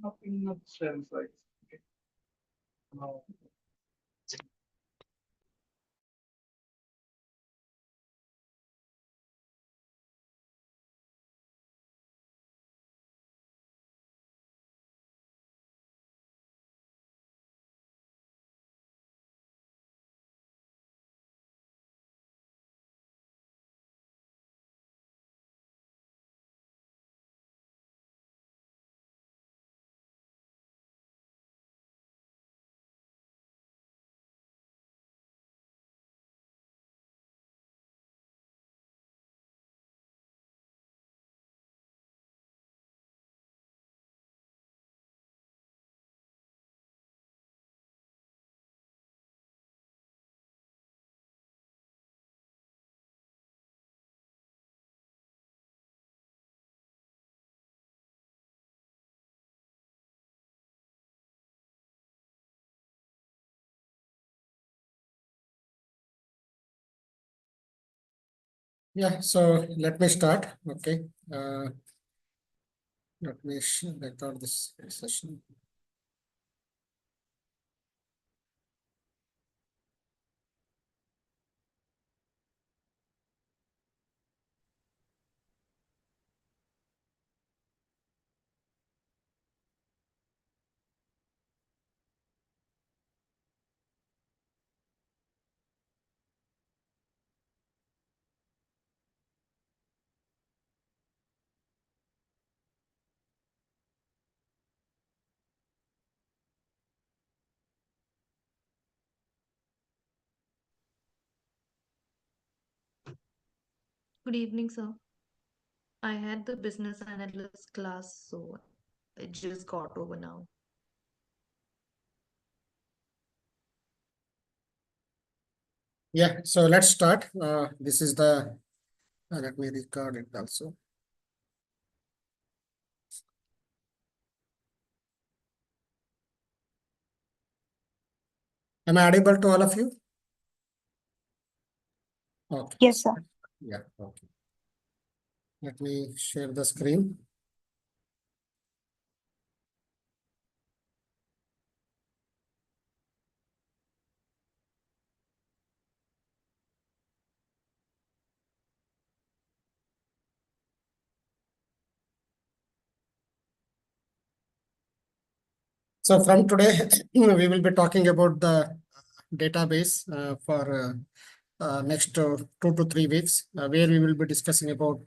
up in the cell size. Okay. Now, Yeah, so let me start. Okay. Let me record this session. Good evening, sir. I had the business analyst class, so it just got over now. Yeah, so let's start. This is the, let me record it also. Am I audible to all of you? Okay. Yes, sir. Yeah, okay. Let me share the screen. So from today, we will be talking about the database for next 2 to 3 weeks, where we will be discussing about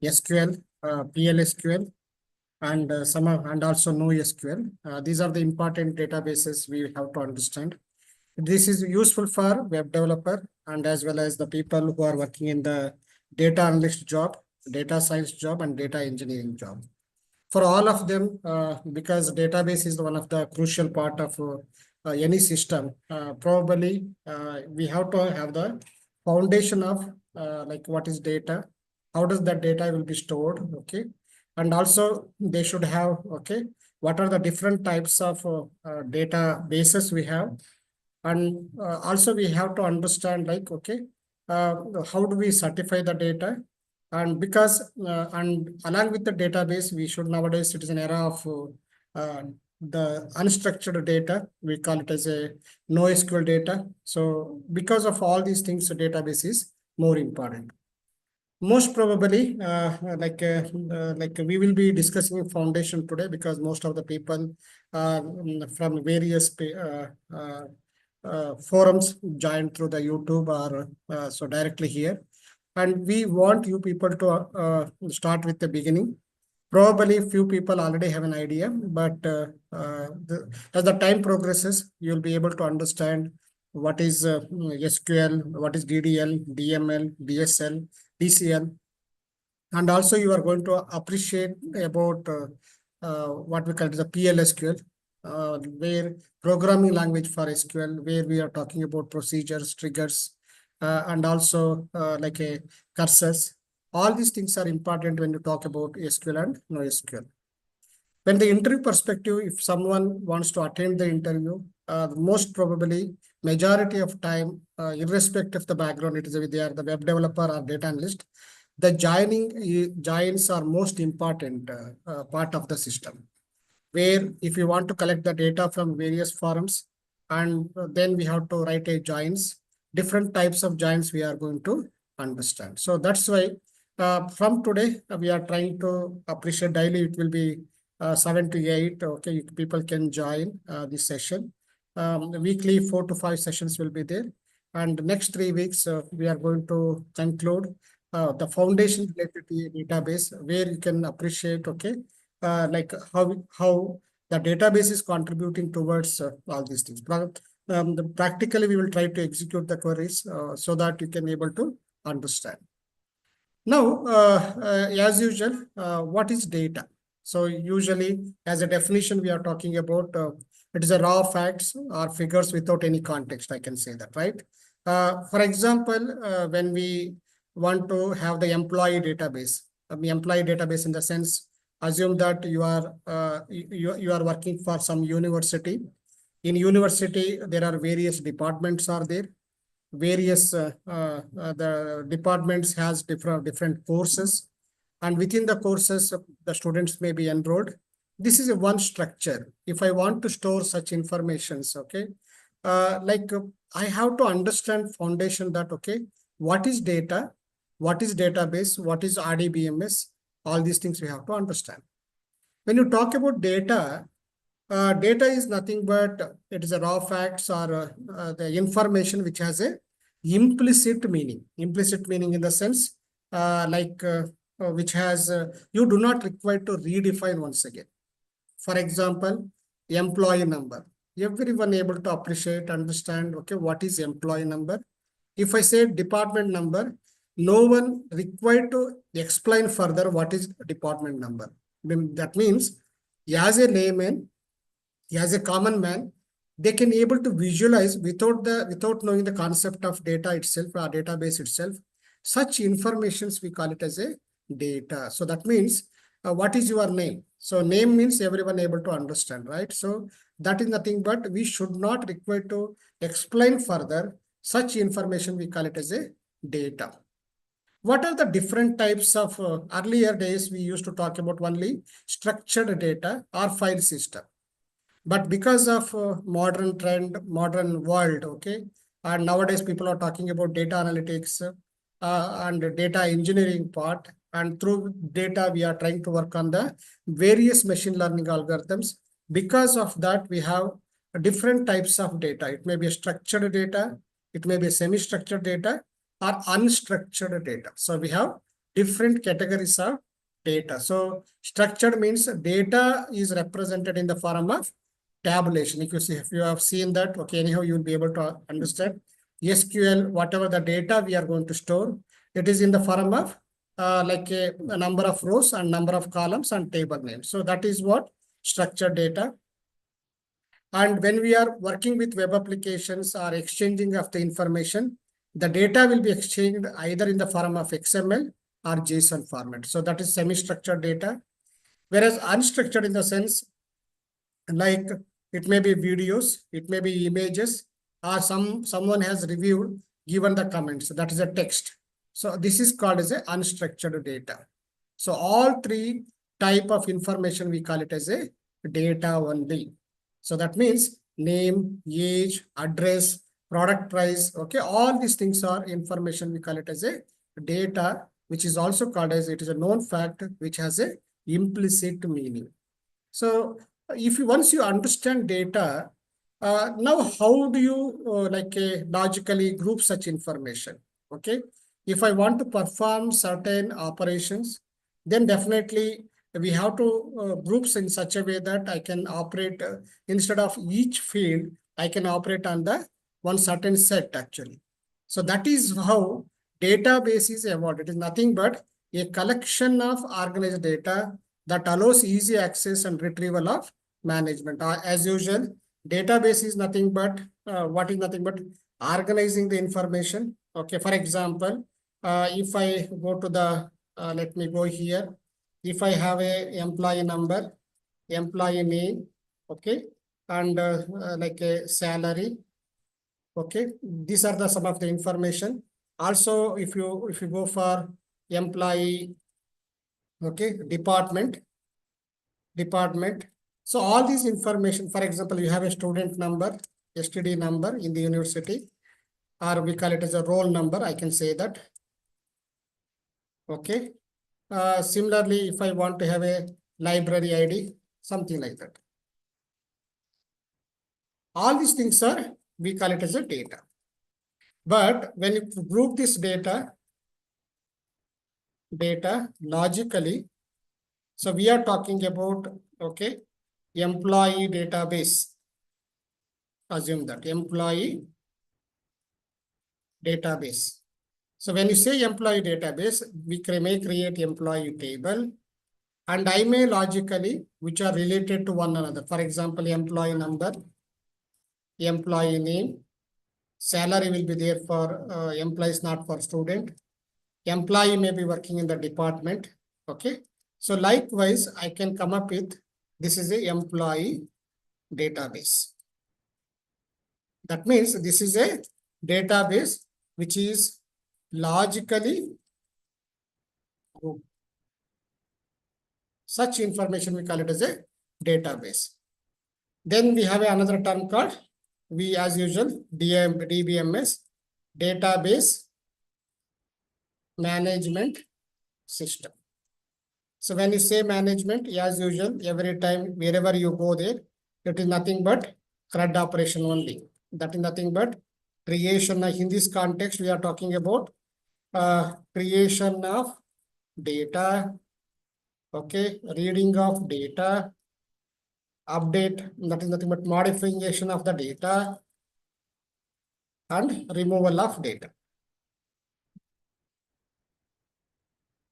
SQL, PLSQL, and and also NoSQL. These are the important databases we have to understand. This is useful for web developer and as well as the people who are working in the data analyst job, data science job, and data engineering job. For all of them, because database is one of the crucial part of any system, probably we have to have the foundation of like what is data, how does that data will be stored, okay, and also they should have, okay, what are the different types of databases we have, and also we have to understand like, okay, how do we certify the data, and because and along with the database, we should nowadays, it is an era of the unstructured data. We call it as a NoSQL data. So because of all these things, the database is more important. Most probably, like we will be discussing foundation today because most of the people from various forums join through the YouTube or so directly here. And we want you people to start with the beginning. Probably few people already have an idea, but as the time progresses, you'll be able to understand what is SQL, what is DDL, DML, DSL, DCL, and also you are going to appreciate about what we call the PLSQL, where programming language for SQL, where we are talking about procedures, triggers, and also like a cursors. All these things are important when you talk about SQL and NoSQL. When the interview perspective, if someone wants to attend the interview, most probably majority of time, irrespective of the background, it is whether they are the web developer or data analyst, the joins are most important part of the system. where if you want to collect the data from various forums, and then we have to write a joins, different types of joins we are going to understand. So that's why from today, we are trying to appreciate daily. It will be 7 to 8. Okay, people can join this session. Weekly 4 to 5 sessions will be there. And next 3 weeks, we are going to conclude the foundation related to a database, where you can appreciate, okay, like how the database is contributing towards all these things. Practically, we will try to execute the queries so that you can able to understand. Now, as usual, what is data? So usually, as a definition, we are talking about it is a raw facts or figures without any context. I can say that, right? For example, when we want to have the employee database in the sense, assume that you are working for some university. In university, there are various departments are there. Various the departments has different courses, and within the courses the students may be enrolled. This is a one structure. If I want to store such informations, okay, I have to understand foundation that, okay, what is data, what is database, what is RDBMS, all these things we have to understand. When you talk about data, data is nothing but it is a raw facts or the information which has a implicit meaning in the sense which has you do not require to redefine once again. For example, employee number, everyone able to appreciate, understand, okay, what is employee number. If I say department number, no one required to explain further what is department number. That means as a layman, as a common man, they can able to visualize without knowing the concept of data itself or database itself. Such informations we call it as a data. So that means what is your name? So name means everyone able to understand, right? So that is nothing but we should not require to explain further. Such information we call it as a data. What are the different types of earlier days we used to talk about only structured data or file system. But because of modern trend, modern world, okay, and nowadays people are talking about data analytics and data engineering part. And through data, we are trying to work on the various machine learning algorithms. Because of that, we have different types of data. It may be a structured data, it may be a semi-structured data, or unstructured data. So we have different categories of data. So structured means data is represented in the form of tabulation. If you have seen that, okay, anyhow, you will be able to understand. SQL, whatever the data we are going to store, it is in the form of like a number of rows and number of columns and table names. So that is what structured data. And when we are working with web applications or exchanging of the information, the data will be exchanged either in the form of XML or JSON format. So that is semi-structured data. Whereas unstructured in the sense, like it may be videos, it may be images, or someone has reviewed, given the comments. That is a text. So this is called as a unstructured data. So all three type of information we call it as a data only. So that means name, age, address, product price. Okay, all these things are information we call it as a data, which is also called as it is a known fact which has a implicit meaning. So if you once you understand data, now how do you logically group such information? Okay, if I want to perform certain operations, then definitely we have to groups in such a way that I can operate instead of each field, I can operate on the one certain set actually. So that is how database is evolved. It is nothing but a collection of organized data that allows easy access and retrieval of management. As usual, database is nothing but what is nothing but organizing the information. Okay, for example, if I go to the let me go here. If I have a employee number, employee name, okay, and like a salary, okay, these are the some of the information. Also, if you go for employee, okay, department, So all these information, for example, you have a student number, STD number in the university, or we call it as a roll number, I can say that. Okay. Similarly, if I want to have a library ID, something like that. All these things are, we call it as a data. But when you group this data logically, so we are talking about, okay, employee database. Assume that employee database. So when you say employee database, we may create employee table, and I may logically, which are related to one another. For example, employee number, employee name, salary will be there for employees, not for student. Employee may be working in the department. Okay. So likewise, I can come up with, this is a employee database. That means this is a database which is logically grouped. Such information we call it as a database. Then we have another term called, we as usual, DBMS, database management system. So when you say management, as usual, every time wherever you go there, it is nothing but CRUD operation only. That is nothing but creation. In this context, we are talking about creation of data, okay, reading of data, update, that is nothing but modification of the data, and removal of data.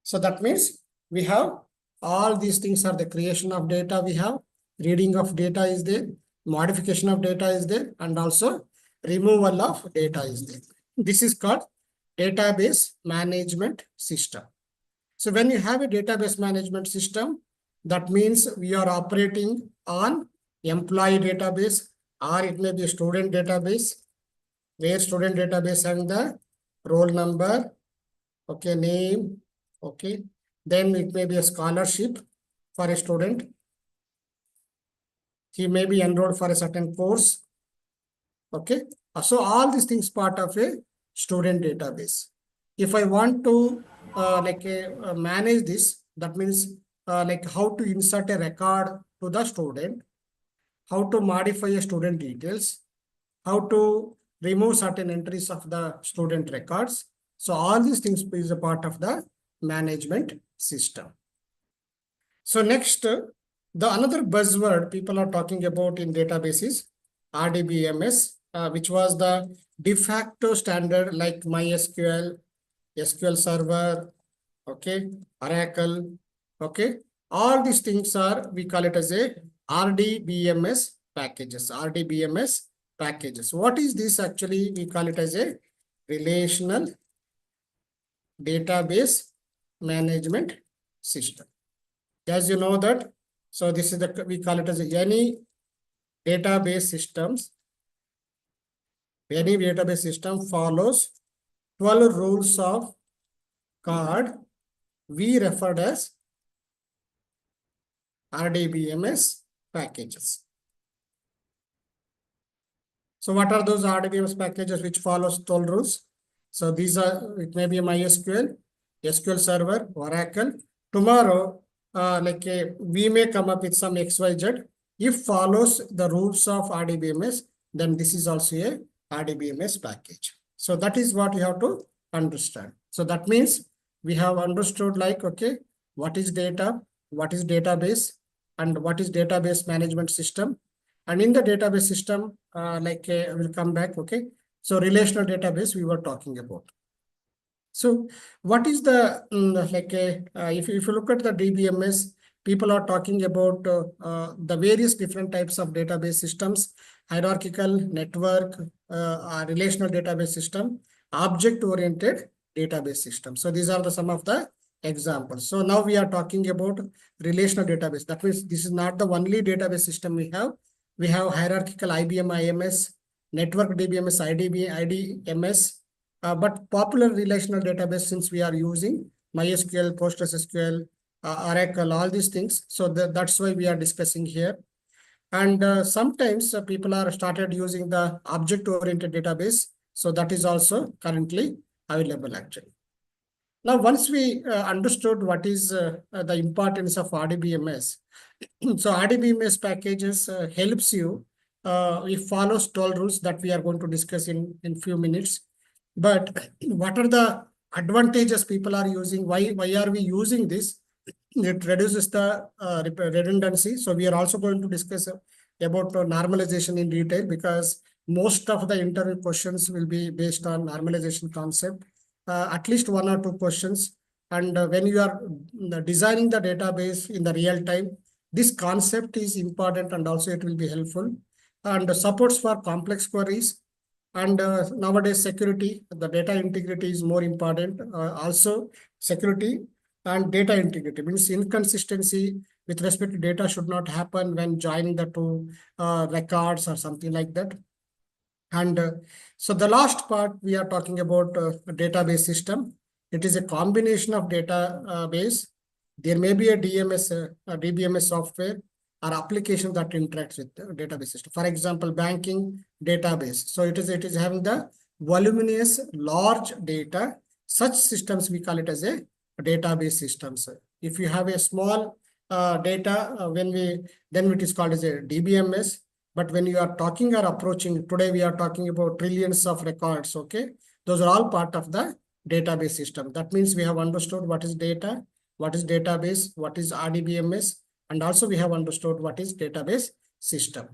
So that means we have all these things are the creation of data we have, reading of data is there, modification of data is there, and also removal of data is there. This is called database management system. So when you have a database management system, that means we are operating on employee database, or it may be a student database, where student database having the roll number, okay, name, okay. Then it may be a scholarship for a student. He may be enrolled for a certain course. Okay. So all these things part of a student database. If I want to manage this, that means like how to insert a record to the student, how to modify a student details, how to remove certain entries of the student records. So all these things is a part of the management system. So next, the another buzzword people are talking about in databases, RDBMS, which was the de facto standard like MySQL, SQL Server, okay, Oracle, okay. All these things are, we call it as a RDBMS packages, RDBMS packages. What is this actually? We call it as a relational database management system. As you know that, so this is the, we call it as any database systems. Any database system follows 12 rules of card we referred as RDBMS packages. So what are those RDBMS packages which follows 12 rules? So these are, it may be MySQL, SQL Server, Oracle. Tomorrow, we may come up with some XYZ. If follows the rules of RDBMS, then this is also a RDBMS package. So that is what you have to understand. So that means we have understood like, okay, what is data, what is database, and what is database management system. And in the database system, we'll come back, okay. So relational database we were talking about. So what is the, if you look at the DBMS, people are talking about the various different types of database systems, hierarchical, network, relational database system, object-oriented database system. So these are the some of the examples. So now we are talking about relational database. That means this is not the only database system we have. We have hierarchical IBM IMS, network DBMS, IDMS, but popular relational database, since we are using MySQL, PostgreSQL, Oracle, all these things. So that's why we are discussing here. And sometimes people are started using the object-oriented database. So that is also currently available actually. Now, once we understood what is the importance of RDBMS, so RDBMS packages helps you. It follows 12 rules that we are going to discuss in few minutes. But what are the advantages people are using? Why are we using this? It reduces the redundancy. So we are also going to discuss about normalization in detail, because most of the interview questions will be based on normalization concept, at least 1 or 2 questions. And when you are designing the database in the real time, this concept is important, and also it will be helpful. And supports for complex queries. And nowadays security, the data integrity is more important. Also security and data integrity means inconsistency with respect to data should not happen when joining the two records or something like that. And so the last part we are talking about a database system. It is a combination of database. There may be a DBMS software or application that interacts with the database system. For example, banking database. So it is having the voluminous large data. Such systems we call it as a database systems. If you have a small data, then it is called as a DBMS. But when you are talking or approaching, today we are talking about trillions of records, okay? Those are all part of the database system. That means we have understood what is data, what is database, what is RDBMS, and also we have understood what is database system.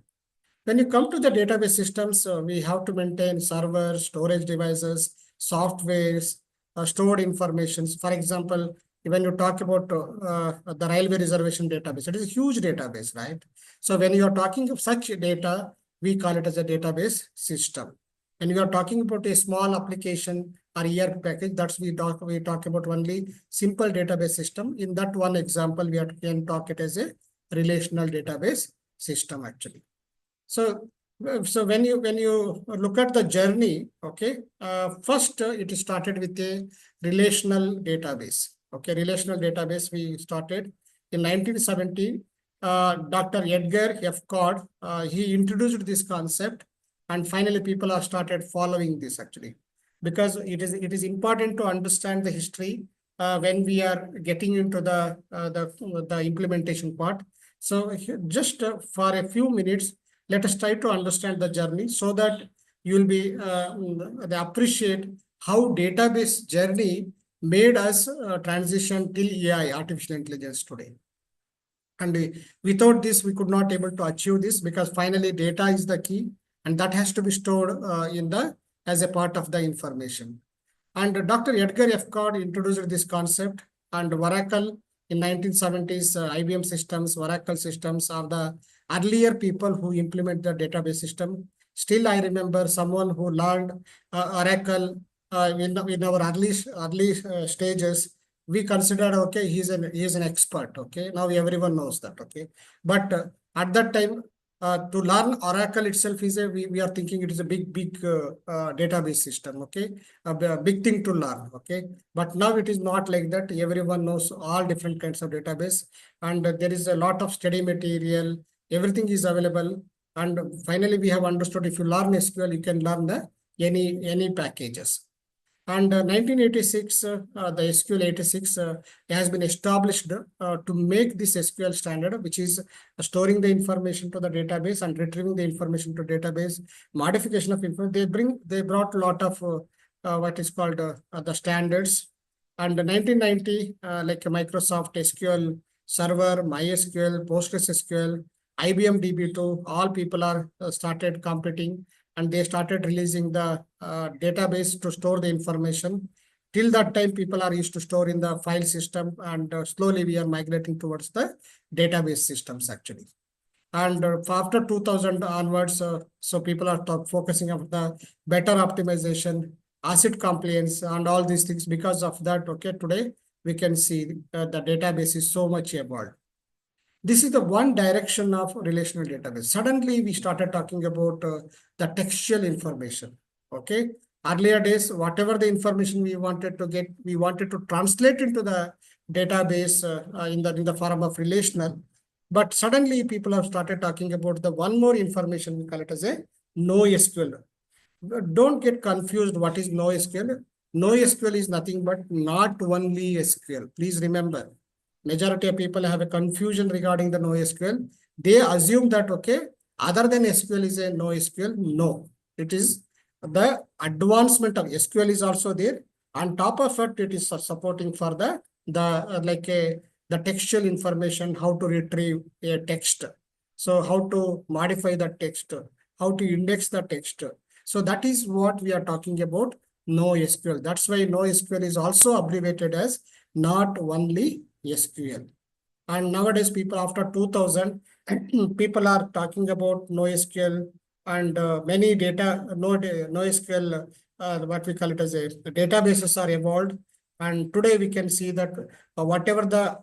When you come to the database systems, we have to maintain servers, storage devices, softwares, stored informations. For example, when you talk about the railway reservation database, it is a huge database, right? So when you are talking of such data, we call it as a database system. And we are talking about a small application or ERP package, that's we talk about only simple database system. In that one example, we can talk it as a relational database system actually. So when you look at the journey, okay, first it started with a relational database. Okay, relational database we started in 1970. Dr. Edgar F. Codd, he introduced this concept, and finally people have started following this actually, because it is important to understand the history when we are getting into the implementation part. So just for a few minutes, let us try to understand the journey so that you will be appreciate how database journey made us transition till AI, artificial intelligence today. And without this, we could not able to achieve this, because finally data is the key, and that has to be stored as a part of the information. And Dr. Edgar F. Codd introduced this concept, and Oracle in 1970s, IBM systems, Oracle systems are the earlier people who implement the database system. Still, I remember someone who learned Oracle in our early stages. We considered, okay, he is an expert. Okay, now everyone knows that. Okay, but at that time, to learn Oracle itself is we are thinking it is a big database system. Okay, a big thing to learn. Okay, but now it is not like that. Everyone knows all different kinds of database, and there is a lot of study material. Everything is available, and finally we have understood if you learn SQL, you can learn any packages. And 1986, the SQL 86 has been established to make this SQL standard, which is storing the information to the database and retrieving the information to database, modification of information. They brought a lot of what is called the standards. And 1990, like Microsoft SQL Server, MySQL, PostgreSQL, IBM DB2, all people are started competing, and they started releasing the database to store the information. Till that time, people are used to store in the file system, and slowly we are migrating towards the database systems actually. And after 2000 onwards, so people are focusing on the better optimization, asset compliance, and all these things. Because of that, okay, today we can see the database is so much evolved. This is the one direction of relational database. Suddenly, we started talking about the textual information. Okay, earlier days, whatever the information we wanted to get, we wanted to translate into the database in the form of relational. But suddenly people have started talking about the one more information, we call it as a NoSQL. Don't get confused. What is NoSQL? NoSQL is nothing but not only SQL. Please remember, majority of people have a confusion regarding the NoSQL. They assume that, okay, other than SQL is a NoSQL. No, it is the advancement of SQL is also there. On top of it, it is supporting for the the textual information, how to retrieve a text. So how to modify the text, how to index the text. So that is what we are talking about NoSQL. That's why NoSQL is also abbreviated as not only SQL. And nowadays, people after 2000, people are talking about NoSQL and many data, NoSQL, what we call it as a databases are evolved. And today we can see that whatever the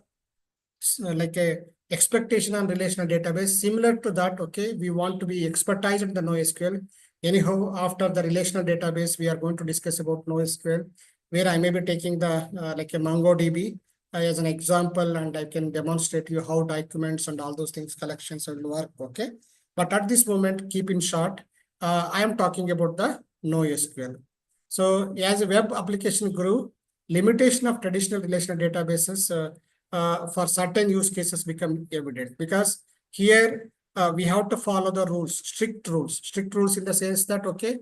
like a expectation on relational database, similar to that, okay, we want to be expertise in the NoSQL. Anyhow, after the relational database, we are going to discuss about NoSQL, where I may be taking the like a MongoDB as an example, and I can demonstrate you how documents and all those things collections will work, okay? But at this moment, keep in short, I am talking about the NoSQL. So as a web application grew, limitation of traditional relational databases for certain use cases become evident, because here we have to follow the rules, strict rules in the sense that, okay,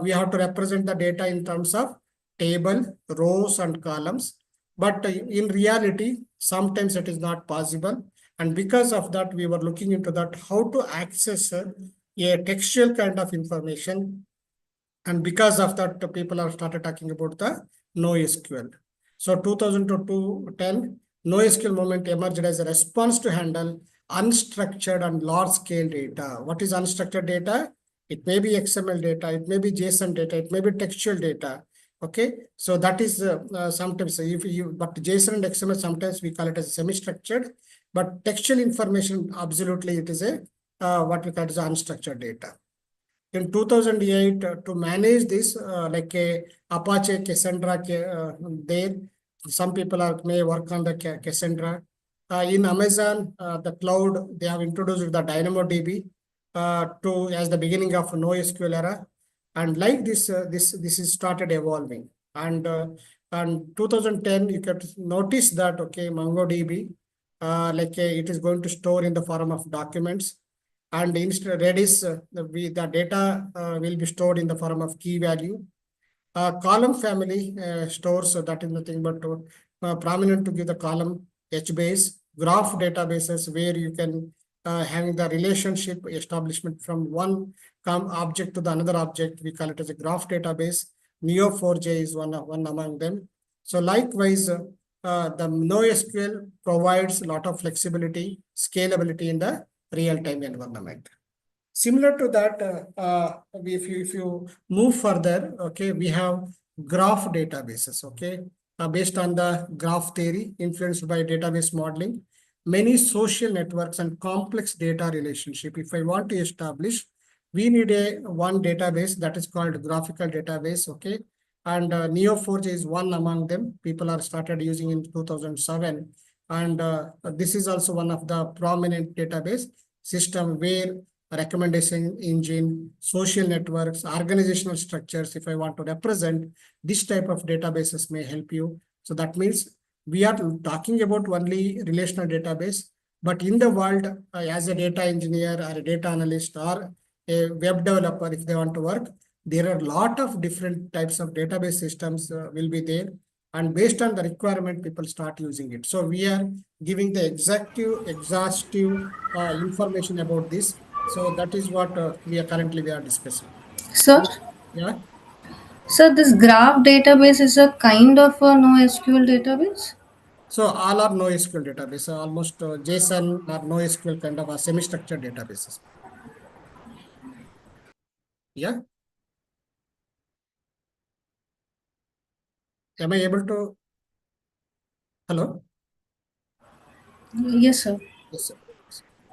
we have to represent the data in terms of table, rows and columns. But in reality, sometimes it is not possible. And because of that, we were looking into that, how to access a textual kind of information. And because of that, people have started talking about the NoSQL. So 2000 to 2010, NoSQL movement emerged as a response to handle unstructured and large-scale data. What is unstructured data? It may be XML data, it may be JSON data, it may be textual data. Okay, so that is sometimes but JSON and XML sometimes we call it as semi-structured, but textual information absolutely it is a what we call as unstructured data. In 2008, to manage this, like a Apache Cassandra, there some people may work on the Cassandra. In Amazon, the cloud, they have introduced the DynamoDB as the beginning of NoSQL era. And like this, this is started evolving. And 2010, you can notice that, okay, MongoDB, it is going to store in the form of documents. And instead Redis, the data will be stored in the form of key value. Column family stores, that is nothing but prominent to give the column HBase, graph databases where you can having the relationship establishment from one object to the another object. We call it as a graph database. Neo4j is one among them. So likewise, the NoSQL provides a lot of flexibility, scalability in the real-time environment. Similar to that, if you move further, okay, we have graph databases, okay, based on the graph theory influenced by database modeling. Many social networks and complex data relationship, if I want to establish, we need one database that is called graphical database, okay, and Neo4j is one among them. People are started using in 2007, and this is also one of the prominent database system where recommendation engine, social networks, organizational structures, if I want to represent, this type of databases may help you. So that means we are talking about only relational database, but in the world, as a data engineer or a data analyst or a web developer, if they want to work, there are a lot of different types of database systems will be there. And based on the requirement, people start using it. So we are giving the exhaustive information about this. So that is what we are discussing. Sir, Yeah. so this graph database is a kind of a NoSQL database? So all are NoSQL database, almost JSON or NoSQL kind of a semi-structured databases. Yeah. Am I able to? Hello? Yes, sir. Yes, sir.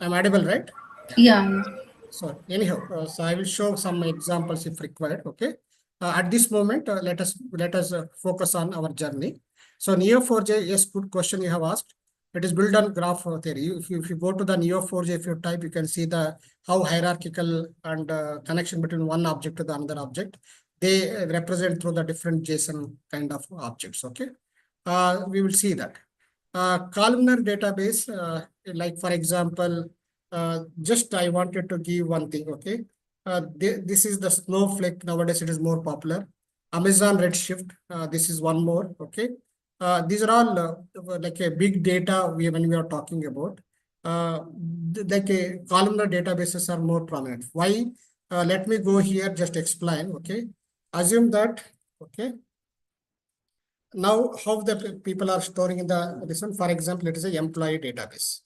I'm audible, right? Yeah. So anyhow, so I will show some examples if required. Okay. At this moment, let us focus on our journey. So Neo4j, yes, good question you have asked. It is built on graph theory. If you go to the Neo4j, if you type, you can see the how hierarchical and connection between one object to the another object. They represent through the different JSON kind of objects. Okay, we will see that. Columnar database, like for example, just I wanted to give one thing. Okay, this is the Snowflake. Nowadays, it is more popular. Amazon Redshift. This is one more. Okay. These are all like a big data when we are talking about. Like a columnar databases are more prominent. Why? Let me go here, just explain. Okay. Assume that, okay. Now, how the people are storing in the this one, for example, it is an employee database.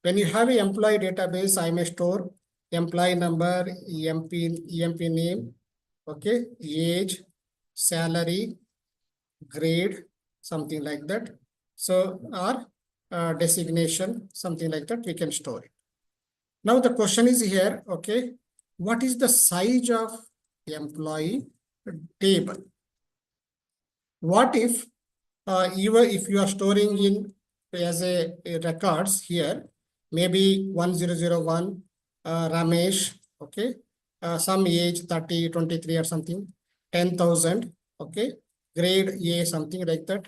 When you have an employee database, I may store employee number, EMP name, okay, age, salary, grade, something like that. So, or designation, something like that, we can store it. Now, the question is here, okay, what is the size of employee table? What if even if you are storing in as a records here, maybe 1001 Ramesh, okay, some age 30, 23 or something, 10,000, okay, grade A, something like that,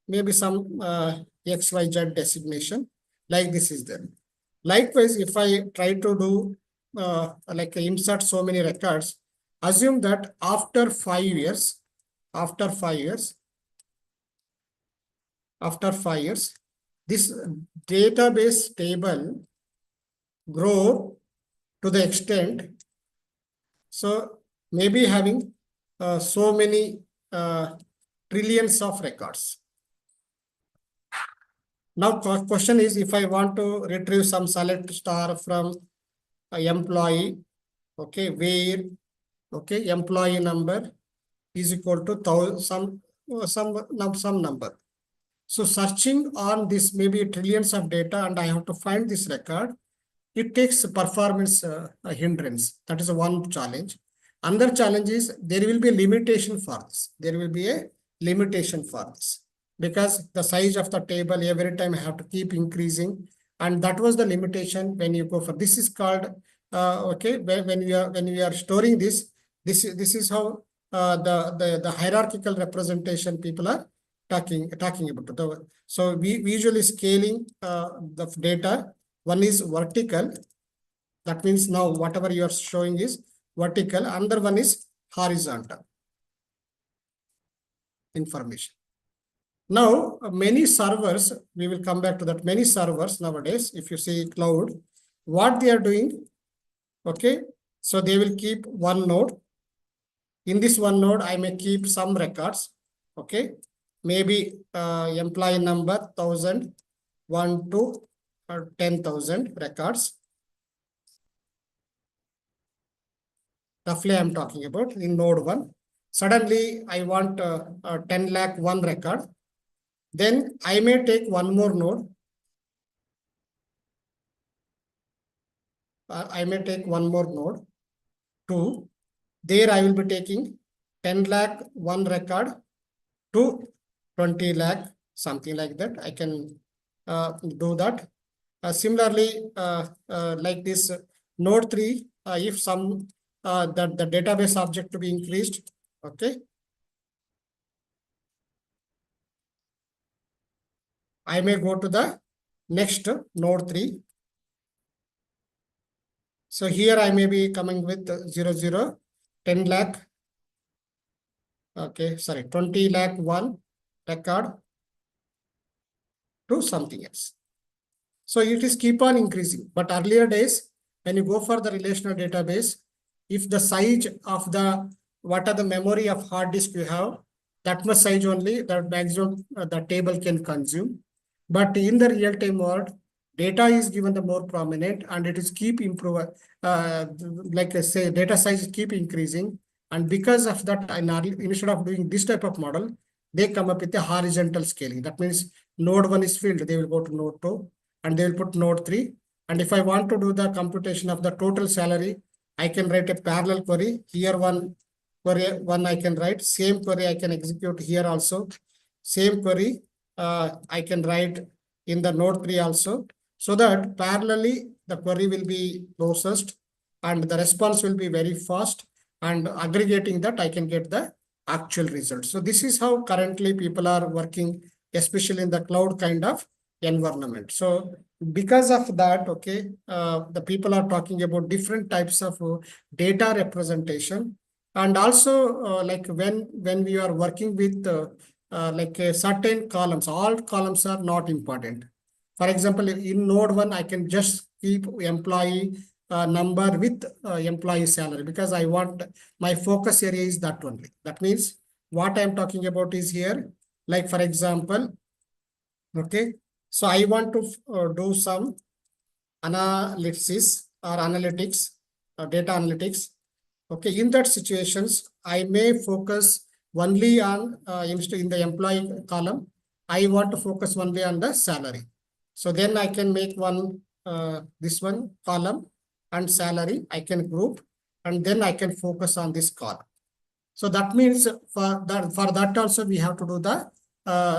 maybe some XYZ designation, like this is there. Likewise, if I try to do like insert so many records, assume that after 5 years, after 5 years, this database table grow to the extent, so maybe having so many trillions of records. Now, question is, if I want to retrieve some select star from employee, okay, where, okay, employee number is equal to some number. So searching on this maybe trillions of data and I have to find this record, it takes performance hindrance. That is one challenge. Another challenge is there will be a limitation for this. There will be a limitation for this because the size of the table every time I have to keep increasing. And that was the limitation when you go for this is called, okay, when we are storing this is how the hierarchical representation people are talking about. So we usually scaling the data. One is vertical. That means now whatever you are showing is vertical. Another one is horizontal information. Now, many servers, we will come back to that. Many servers nowadays, if you see cloud, what they are doing, okay, so they will keep one node. In this one node, I may keep some records, okay, maybe employee number 1,000, 1 to 10,000 records. Roughly, I'm talking about in node 1. Suddenly, I want 10 lakh one record. Then I may take one more node. I may take one more node, 2. There I will be taking 10 lakh one record to 20 lakh, something like that. I can do that. Similarly, like this node 3, if some that the database object to be increased, okay. I may go to the next node 3. So here I may be coming with 10 lakh. Okay, sorry, 20 lakh one record to something else. So it is keep on increasing. But earlier days, when you go for the relational database, if the size of what are the memory of hard disk you have, that much size only, the maximum the table can consume. But in the real-time world, data is given the more prominent and it is keep improving. Like I say, data size keep increasing. And because of that, instead of doing this type of model, they come up with a horizontal scaling. That means node 1 is filled, they will go to node 2 and they will put node 3. And if I want to do the computation of the total salary, I can write a parallel query. Here one I can write, same query I can execute here also. Same query I can write in the node 3 also, so that parallelly the query will be processed and the response will be very fast, and aggregating that I can get the actual result. So this is how currently people are working, especially in the cloud kind of environment. So because of that, okay, the people are talking about different types of data representation. And also like when we are working with like certain columns, all columns are not important. For example, in node 1, I can just keep employee number with employee salary, because I want my focus area is that only. That means what I'm talking about is here, like for example, okay, so I want to do some analysis or analytics, data analytics. Okay, in that situations, I may focus only on in the employee column. I want to focus only on the salary. So then I can make one this one column and salary I can group, and then I can focus on this column. So that means for that also we have to do the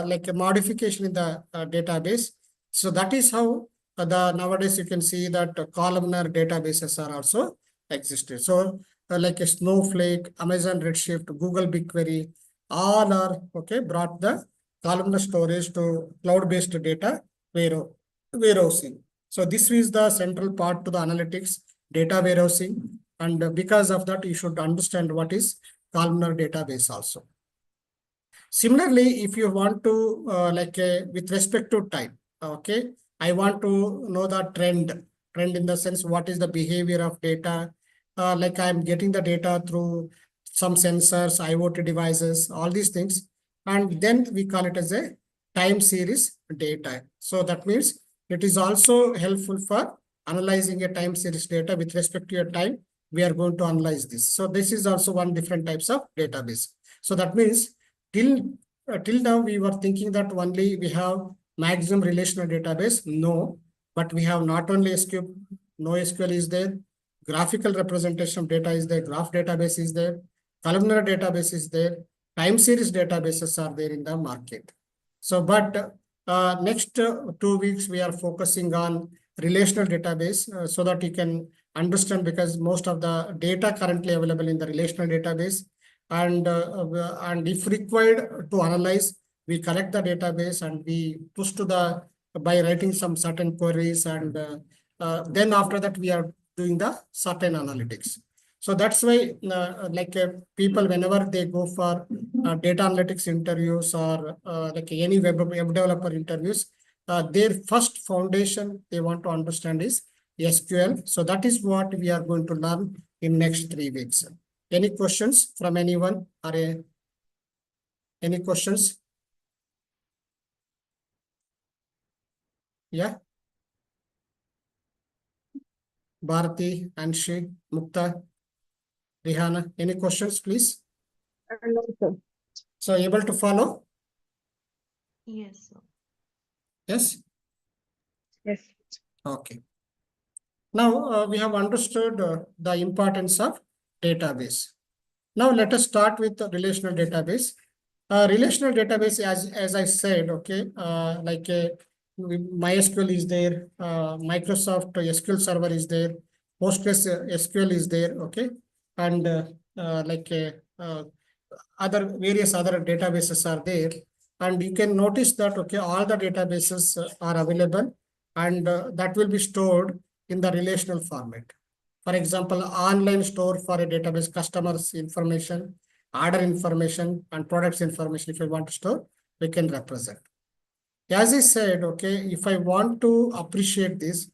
like a modification in the database. So that is how the nowadays you can see that columnar databases are also existed. So like a Snowflake, Amazon Redshift, Google BigQuery, all are okay brought the columnar storage to cloud-based data warehousing. So this is the central part to the analytics data warehousing, and because of that you should understand what is columnar database also. Similarly, if you want to like with respect to time, okay, I want to know the trend in the sense what is the behavior of data. Like I'm getting the data through some sensors, IoT devices, all these things, and then we call it as a time series data. So that means it is also helpful for analyzing a time series data with respect to your time. We are going to analyze this. So this is also one different types of database. So that means till now we were thinking that only we have maximum relational database. No, but we have not only SQL, NoSQL is there, graphical representation of data is there, graph database is there, columnar database is there, time series databases are there in the market. So, but next 2 weeks we are focusing on relational database so that you can understand, because most of the data currently available in the relational database, and if required to analyze, we collect the database and we push to the by writing some certain queries, and then after that we are doing the certain analytics. So that's why like people whenever they go for data analytics interviews or like any web developer interviews, their first foundation they want to understand is SQL. So that is what we are going to learn in next 3 weeks. Any questions from anyone or any questions? Yeah. Bharati, Anshi, Mukta, Rihana, any questions, please? No, sir. So able to follow? Yes, sir. Yes. Yes. Okay. Now we have understood the importance of database. Now let us start with the relational database. Relational database, as I said, okay, like MySQL is there, Microsoft SQL Server is there, Postgres SQL is there, okay, and like other various other databases are there, and you can notice that okay, all the databases are available, and that will be stored in the relational format. For example, online store for a database, customers information, order information, and products information. If I want to store, we can represent. As I said, okay, if I want to appreciate this,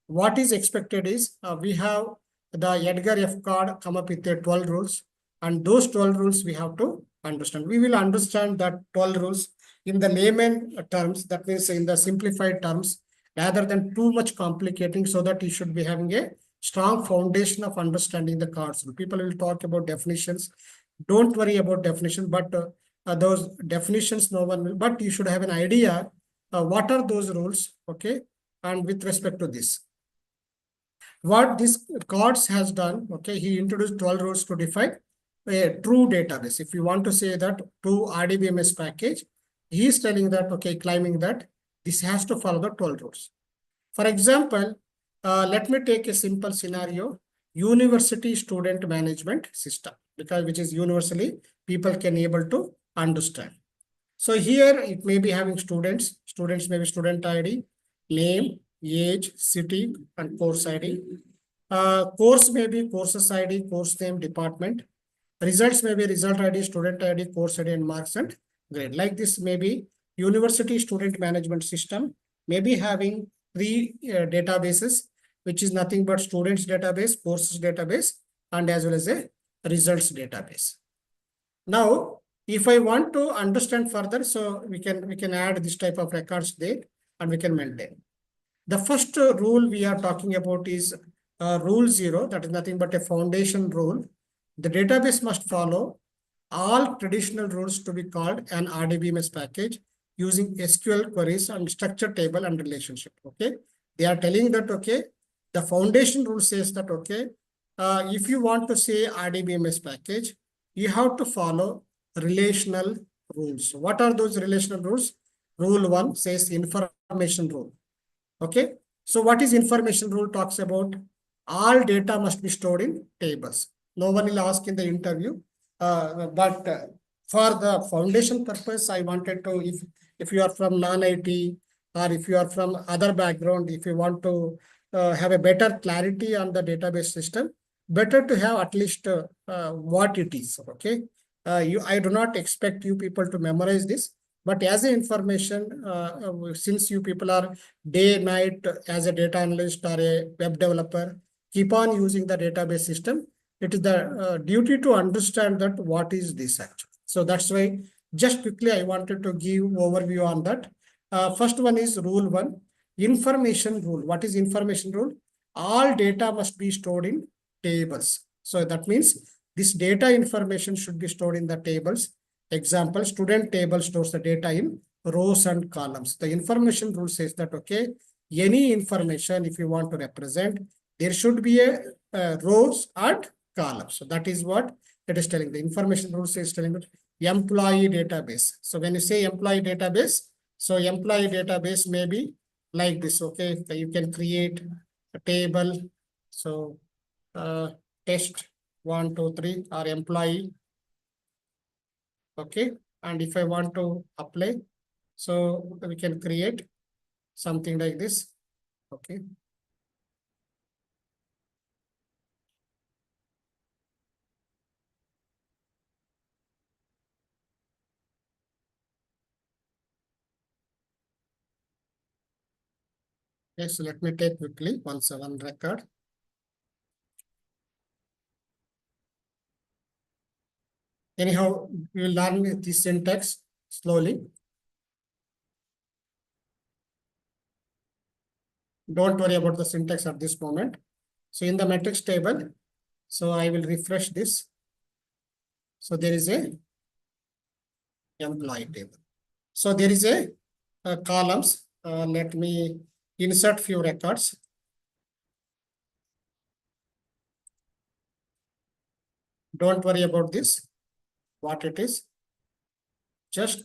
what is expected is we have the Edgar F. Card come up with the 12 rules, and those 12 rules we have to understand. We will understand that 12 rules in the layman terms, that means in the simplified terms, rather than too much complicating, so that you should be having a strong foundation of understanding the cards. People will talk about definitions. Don't worry about definition, but those definitions no one will, but you should have an idea what are those rules, okay? And with respect to this, what this cards has done, okay, he introduced 12 rules to define a true database. If you want to say that true RDBMS package, he is telling that, okay, claiming that This has to follow the 12 rules. For example, let me take a simple scenario, university student management system, because which is universally people can able to understand. So here it may be having students may be student ID, name, age, city, and course ID. Course may be courses ID, course name, department. Results may be result ID, student ID, course ID, and marks and grade. Like this may be university student management system, may be having three databases, which is nothing but students database, courses database, and as well as a results database. Now, if I want to understand further, so we can add this type of records there and we can maintain. The first rule we are talking about is rule 0, that is nothing but a foundation rule. The database must follow all traditional rules to be called an RDBMS package using SQL queries and structured table and relationship. Okay, they are telling that, okay, the foundation rule says that, okay, if you want to say RDBMS package, you have to follow relational rules. What are those relational rules? Rule 1 says information rule. Okay, so what is information rule? Talks about all data must be stored in tables. No one will ask in the interview, but for the foundation purpose, I wanted to, if you are from non-IT or if you are from other background, if you want to have a better clarity on the database system, better to have at least what it is. Okay, I do not expect you people to memorize this, but as an information, since you people are day night as a data analyst or a web developer, keep on using the database system. It is the duty to understand that what is this actually. So that's why just quickly I wanted to give overview on that. First one is rule 1, information rule. What is information rule? All data must be stored in tables. So that means this data information should be stored in the tables. Example, student table stores the data in rows and columns. The information rule says that, okay, any information, if you want to represent, there should be a rows and columns. So that is what it is telling. The information rule says telling that employee database. So when you say employee database, so employee database may be like this. Okay, so you can create a table. So test 1, 2, 3 or employee. Okay, and if I want to apply, so we can create something like this. Okay. Okay, so let me take quickly one record. Anyhow, we will learn this syntax slowly. Don't worry about the syntax at this moment. So in the matrix table, so I will refresh this. So there is a employee table. So there is a columns. Let me insert few records. Don't worry about this, what it is. Just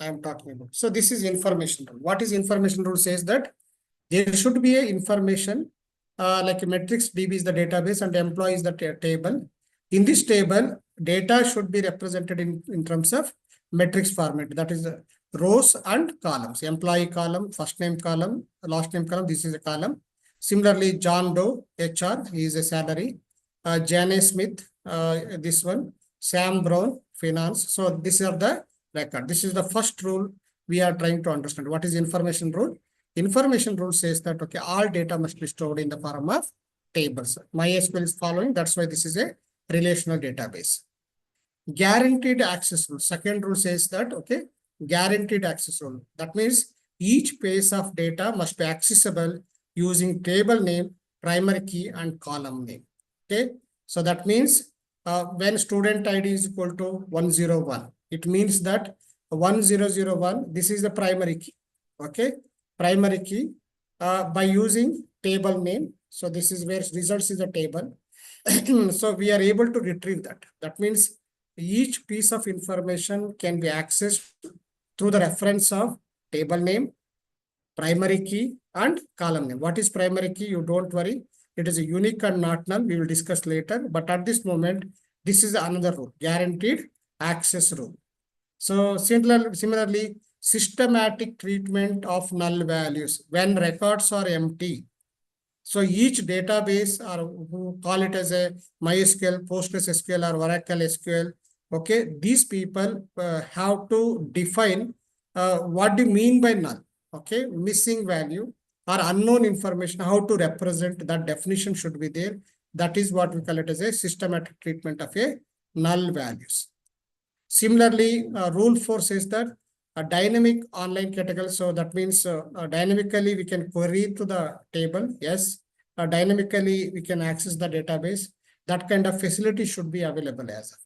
I am talking about. So this is information rule. What is information rule says that there should be a information like a matrix DB is the database and employee is the table. In this table, data should be represented in terms of matrix format. That is the rows and columns. Employee column, first name column, last name column. This is a column. Similarly, John Doe, HR, he is a salary. Jane Smith, this one. Sam Brown, finance. So these are the record. This is the first rule we are trying to understand. What is information rule? Information rule says that, okay, all data must be stored in the form of tables. MySQL is following. That's why this is a relational database. Guaranteed access rule. Second rule says that, okay, guaranteed access rule. That means each page of data must be accessible using table name, primary key, and column name. Okay, so that means when student ID is equal to 101, it means that 1001, this is the primary key. Okay, primary key by using table name. So this is where results is a table. So we are able to retrieve that. That means each piece of information can be accessed through the reference of table name, primary key and column name. What is primary key? You don't worry. It is a unique and not null. We will discuss later. But at this moment, this is another rule, guaranteed access rule. So similarly, systematic treatment of null values when records are empty. So each database, or who call it as a MySQL, PostgreSQL, or Oracle SQL, okay, these people have to define what do you mean by null, okay, missing value or unknown information, how to represent that definition should be there. That is what we call it as a systematic treatment of a null values. Similarly, rule 4 says that a dynamic online category. So that means dynamically we can query to the table. Yes. Dynamically we can access the database. That kind of facility should be available as well.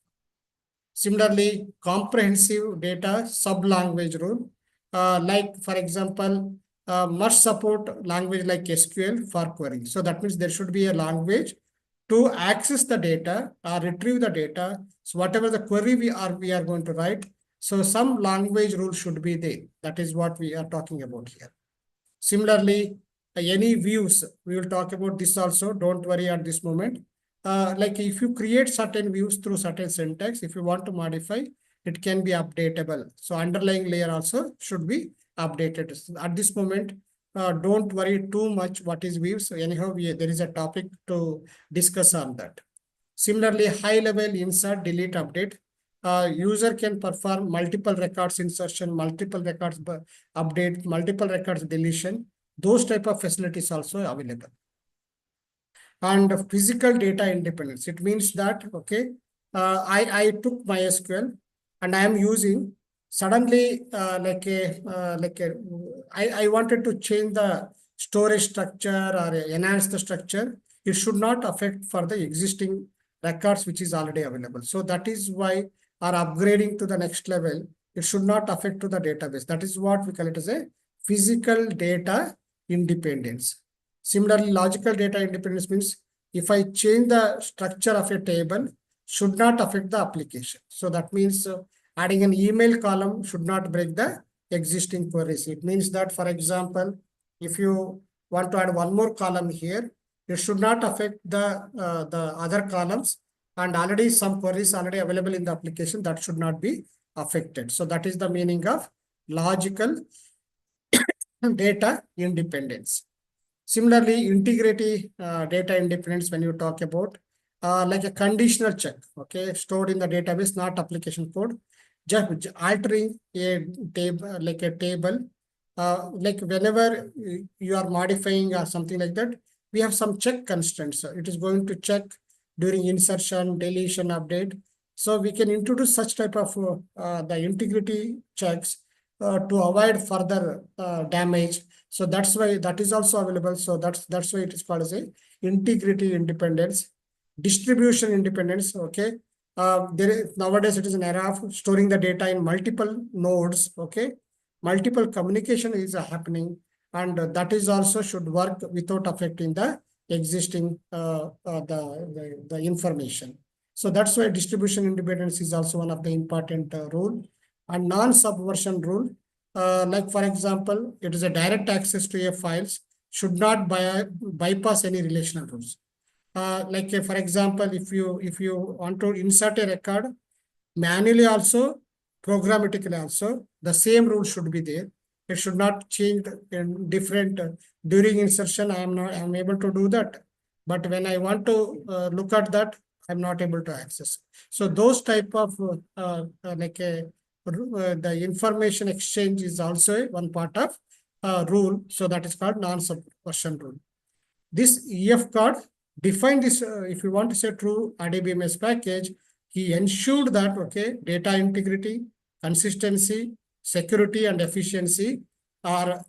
Similarly, comprehensive data sub-language rule. Like for example, must support language like SQL for querying. So that means there should be a language to access the data or retrieve the data. So whatever the query we are going to write, so some language rule should be there. That is what we are talking about here. Similarly, any views, we will talk about this also. Don't worry at this moment. Like if you create certain views through certain syntax, if you want to modify, it can be updatable. So underlying layer also should be updated. So at this moment, don't worry too much what is views. So anyhow, there is a topic to discuss on that. Similarly, high level insert, delete, update. User can perform multiple records insertion, multiple records update, multiple records deletion. Those type of facilities also available. And physical data independence. It means that, okay, I took MySQL and I am using suddenly I wanted to change the storage structure or enhance the structure. It should not affect for the existing records which is already available. So that is why our upgrading to the next level, it should not affect to the database. That is what we call it as a physical data independence. Similarly, logical data independence means if I change the structure of a table, should not affect the application. So that means adding an email column should not break the existing queries. It means that, for example, if you want to add one more column here, it should not affect the other columns, and already some queries already available in the application that should not be affected. So that is the meaning of logical data independence. Similarly, integrity data independence, when you talk about like a conditional check, okay, stored in the database, not application code, just altering a table, like a table, like whenever you are modifying or something like that, we have some check constraints. So it is going to check during insertion, deletion, update. So we can introduce such type of the integrity checks to avoid further damage. So that's why that is also available. So that's why it is called as a integrity independence. Distribution independence, okay. Nowadays it is an era of storing the data in multiple nodes, okay. Multiple communication is happening, and that is also should work without affecting the existing the information. So that's why distribution independence is also one of the important rule. And non-subversion rule, like for example, it is a direct access to a files, should not bypass any relational rules. Like for example, if you want to insert a record manually also, programmatically also, the same rule should be there. It should not change in different during insertion. I'm able to do that, but when I want to look at that, I'm not able to access. So those type of the information exchange is also one part of rule. So that is called non-subversion rule. This EF card define this, if you want to say true RDBMS package, he ensured that, okay, data integrity, consistency, security, and efficiency are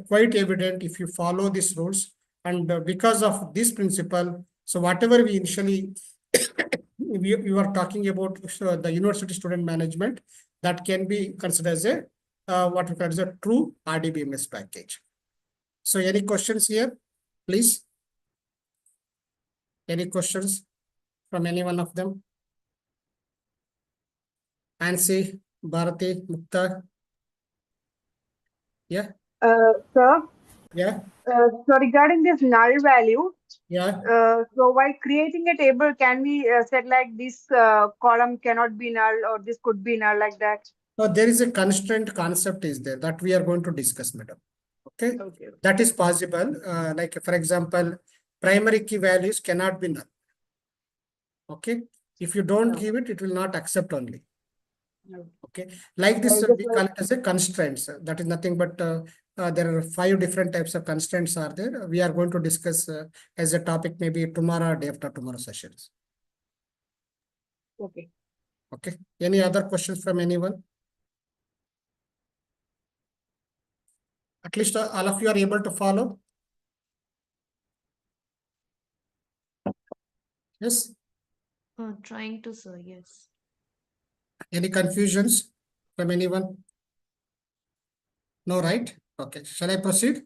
quite evident if you follow these rules. And because of this principle, so whatever we initially, we were talking about the university student management, that can be considered as a, what we call as a true RDBMS package. So any questions here, please? Any questions from any one of them? Ansi, Bharati, Mukta? Yeah? Sir, Yeah, so regarding this null value, yeah. so while creating a table, can we set like this column cannot be null or this could be null like that? So there is a constraint concept is there that we are going to discuss, madam. Okay, Okay. that is possible. Like for example, primary key values cannot be null. Okay, if you don't No. give it, it will not accept only. No. Okay, like this, just we like- call it as a constraints. That is nothing but there are 5 different types of constraints are there. We are going to discuss as a topic maybe tomorrow or day after tomorrow sessions. Okay. Okay, any other questions from anyone? At least all of you are able to follow. Yes, Trying to, sir, yes. any confusions from anyone? No, right? Okay, shall I proceed?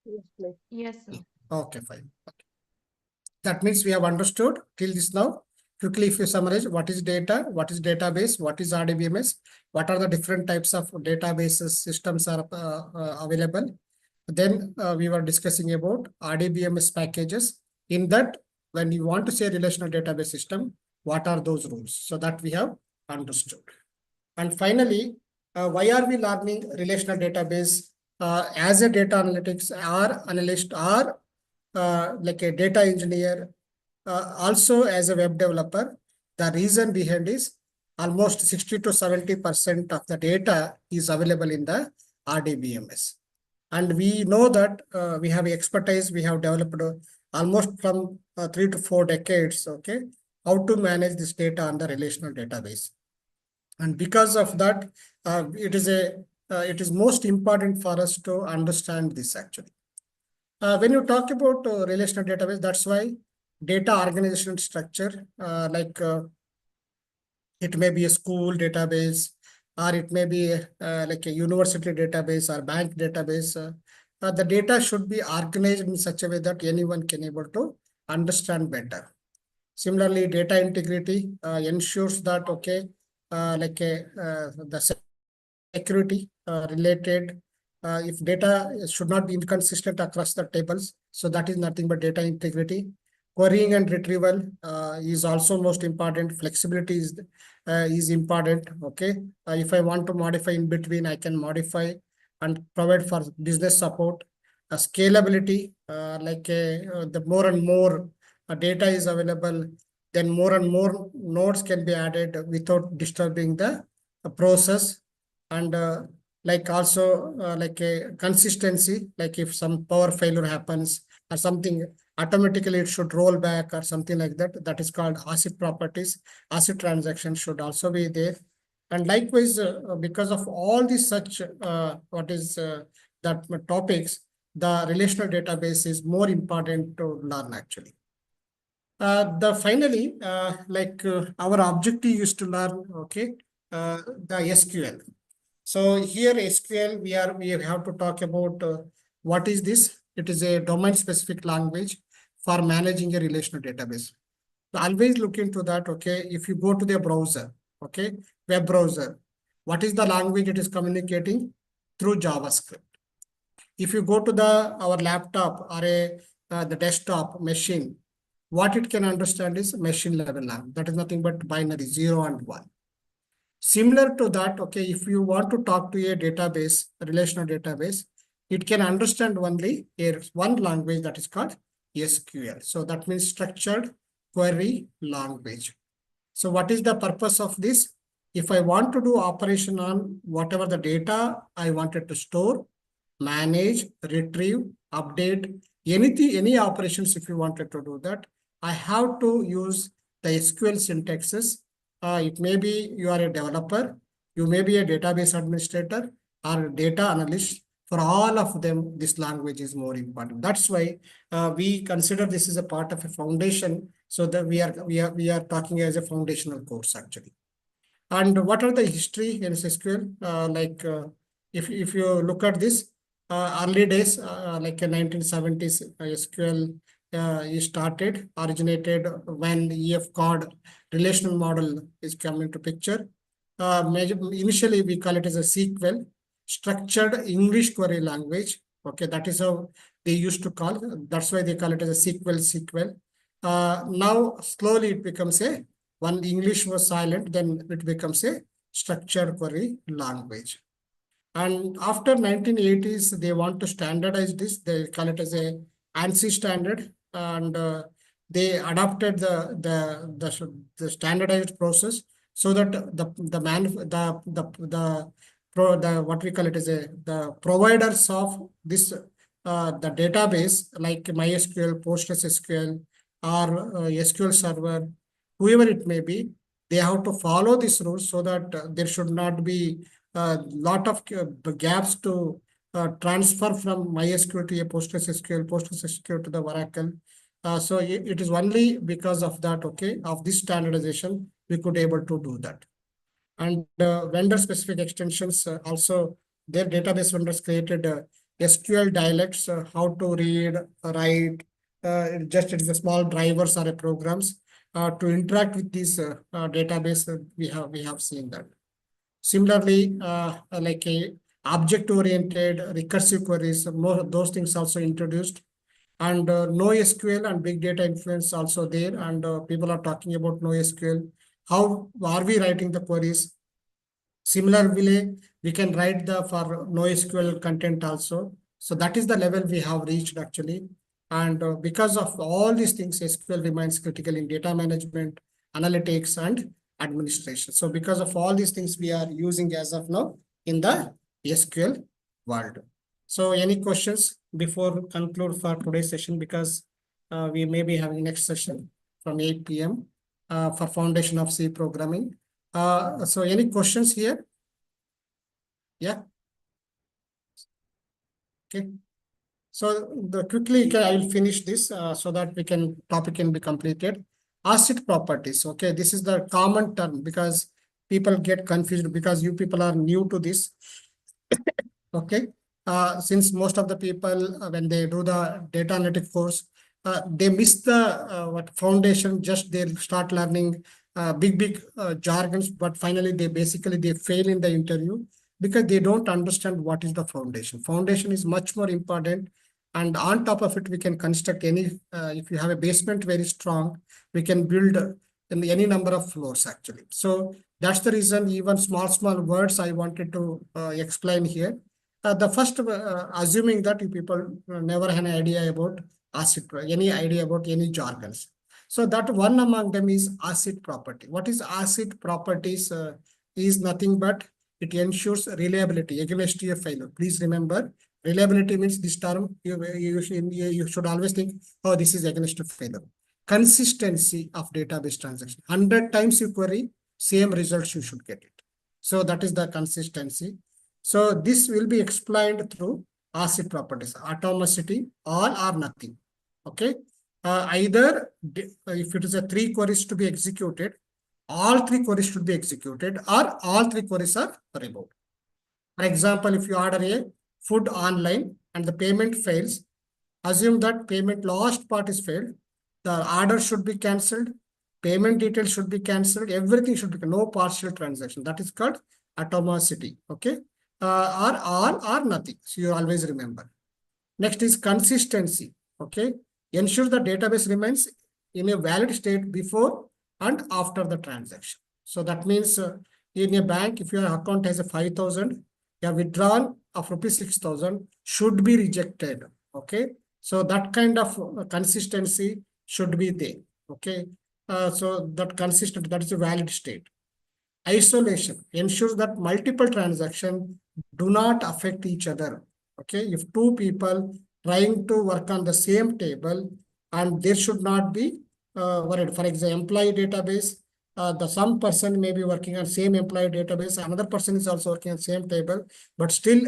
Yes, please. Yes, sir. Okay, fine. Okay. That means we have understood till this now. Quickly, if you summarize, what is data, what is database, what is RDBMS, what are the different types of databases systems are available. Then we were discussing about RDBMS packages. In that, when you want to say relational database system, what are those rules? So that we have understood. And finally, why are we learning relational database as a data analytics or analyst or like a data engineer, also as a web developer? The reason behind is almost 60 to 70% of the data is available in the RDBMS. And we know that we have expertise, we have developed almost from 3 to 4 decades, okay, how to manage this data on the relational database. And because of that, it is most important for us to understand this actually. When you talk about relational database, that's why data organization structure, it may be a school database, or it may be like a university database or bank database. The data should be organized in such a way that anyone can able to understand better. Similarly, data integrity ensures that, okay, the security related, if data should not be inconsistent across the tables, so that is nothing but data integrity. Querying and retrieval is also most important. Flexibility is important. Okay, if I want to modify in between, I can modify and provide for business support. Scalability, the more and more data is available, then more and more nodes can be added without disturbing the process. And like also like a consistency, like if some power failure happens or something, automatically it should roll back or something like that. That is called ACID properties. ACID transaction should also be there. And likewise, because of all these such that topics, the relational database is more important to learn actually. Finally, our objective is to learn, okay, the SQL. So here SQL, we have to talk about what is this? It is a domain specific language for managing a relational database. So always look into that. Okay, if you go to the browser, okay, web browser, what is the language it is communicating? Through JavaScript. If you go to our laptop or the desktop machine, what it can understand is machine level language. That is nothing but binary 0 and 1. Similar to that, okay, if you want to talk to a database, a relational database, it can understand only one language that is called SQL. So that means structured query language. So what is the purpose of this? If I want to do operation on whatever the data I wanted to store, manage, retrieve, update, anything, any operations, if you wanted to do that, I have to use the SQL syntaxes. It may be you are a developer, you may be a database administrator or data analyst. For all of them, this language is more important. That's why we consider this as a part of a foundation, so that we are talking as a foundational course actually. And what are the history in SQL? If you look at this, early days, like in 1970s, SQL is originated when EF card relational model is coming to picture. Initially, we call it as a SQL. structured English query language. Okay, that is how they used to call. That's why they call it as a SQL. Now slowly it becomes when English was silent, then it becomes a structured query language. And after 1980s, they want to standardize this. They call it as a ANSI standard, and they adopted the standardized process so that what we call it as the providers of this the database like MySQL, PostgreSQL, or SQL Server, whoever it may be, they have to follow these rules so that there should not be a lot of gaps to transfer from MySQL to a PostgreSQL to the Oracle. So it is only because of that, of this standardization, we could able to do that. And vendor specific extensions also, their database vendors created SQL dialects, how to read, write, just it's a small drivers or a programs to interact with this database. We have seen that. Similarly, like a object-oriented recursive queries, more of those things also introduced. And NoSQL and big data influence also there. And people are talking about NoSQL. How are we writing the queries? Similarly, we can write for NoSQL content also. So that is the level we have reached actually. And because of all these things, SQL remains critical in data management, analytics, and administration. So because of all these things we are using as of now in the SQL world. So any questions before conclude for today's session, because we may be having next session from 8 p.m. For foundation of C programming. So any questions here? Yeah. Okay. So quickly I will finish this so that topic can be completed. Asset properties. Okay, this is the common term because people get confused because you people are new to this. Okay, since most of the people when they do the data analytics course, they miss the what foundation. Just they start learning big jargons, but finally they fail in the interview because they don't understand what is the foundation. Foundation is much more important. And on top of it, we can construct any, if you have a basement very strong, we can build in any number of floors actually. So that's the reason even small words I wanted to explain here. The first, assuming that you people never had an idea about any idea about any jargons. So that one among them is asset property. What is asset properties? Is nothing but it ensures reliability against a failure. Please remember, reliability means this term, you should always think, oh, this is against a failure. Consistency of database transaction. 100 times you query, same results you should get it. So that is the consistency. So this will be explained through asset properties, atomicity, all or nothing. Okay. Either if it is a 3 queries to be executed, all 3 queries should be executed, or all 3 queries are removed. For example, if you order a food online and the payment fails, assume that payment last part is failed, the order should be cancelled, payment details should be cancelled, everything should be, no partial transaction. That is called atomicity. Okay. Or all or nothing. So you always remember. Next is consistency. Okay. Ensure the database remains in a valid state before and after the transaction. So that means in a bank, if your account has a 5,000, your withdrawal of rupees 6,000 should be rejected. Okay. So that kind of consistency should be there. Okay. So that that is a valid state. Isolation ensures that multiple transactions do not affect each other. Okay. If 2 people trying to work on the same table and there should not be worried. For example, employee database, some person may be working on same employee database, another person is also working on same table, but still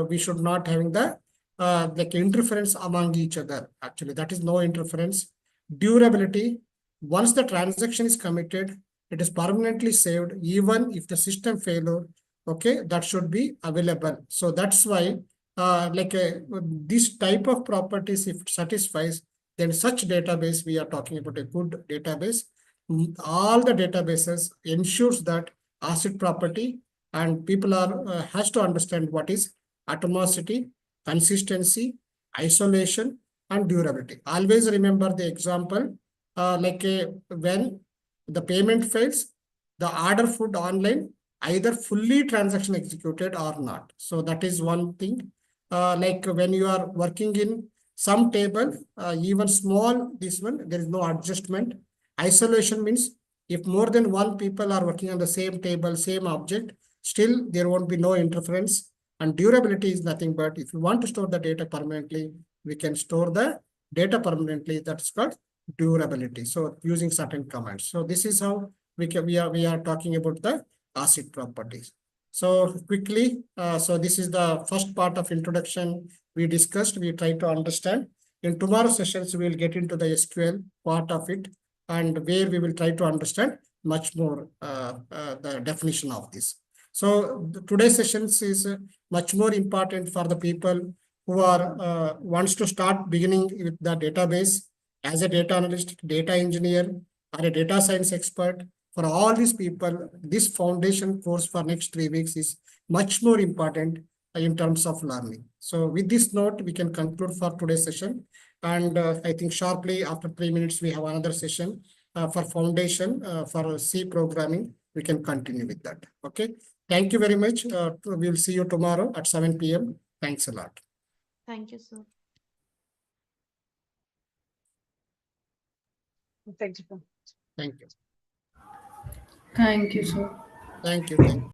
we should not having the like interference among each other. Actually, that is no interference. Durability, once the transaction is committed, it is permanently saved, even if the system failure, okay, that should be available. So that's why this type of properties, if it satisfies, then such database, we are talking about a good database. All the databases ensures that asset property and people has to understand what is atomicity, consistency, isolation, and durability. Always remember the example, when the payment fails, the order food online, either fully transaction executed or not. So that is one thing. Like when you are working in some table, even small, this one, there is no adjustment. Isolation means if more than one people are working on the same table, same object, still there won't be no interference. And durability is nothing but if you want to store the data permanently, we can store the data permanently. That's called durability. So using certain commands. So this is how we are talking about the ACID properties. So quickly, so this is the first part of introduction we discussed. We try to understand. In tomorrow's sessions, we will get into the SQL part of it, and where we will try to understand much more the definition of this. So today's sessions is much more important for the people who are wants to start beginning with the database as a data analyst, data engineer, or a data science expert. For all these people, this foundation course for next 3 weeks is much more important in terms of learning. So with this note, we can conclude for today's session. And I think sharply after 3 minutes, we have another session for foundation for C programming. We can continue with that. Okay. Thank you very much. We'll see you tomorrow at 7 p.m. Thanks a lot. Thank you, sir. Thank you. Thank you. Thank you, sir. Thank you. Thank you.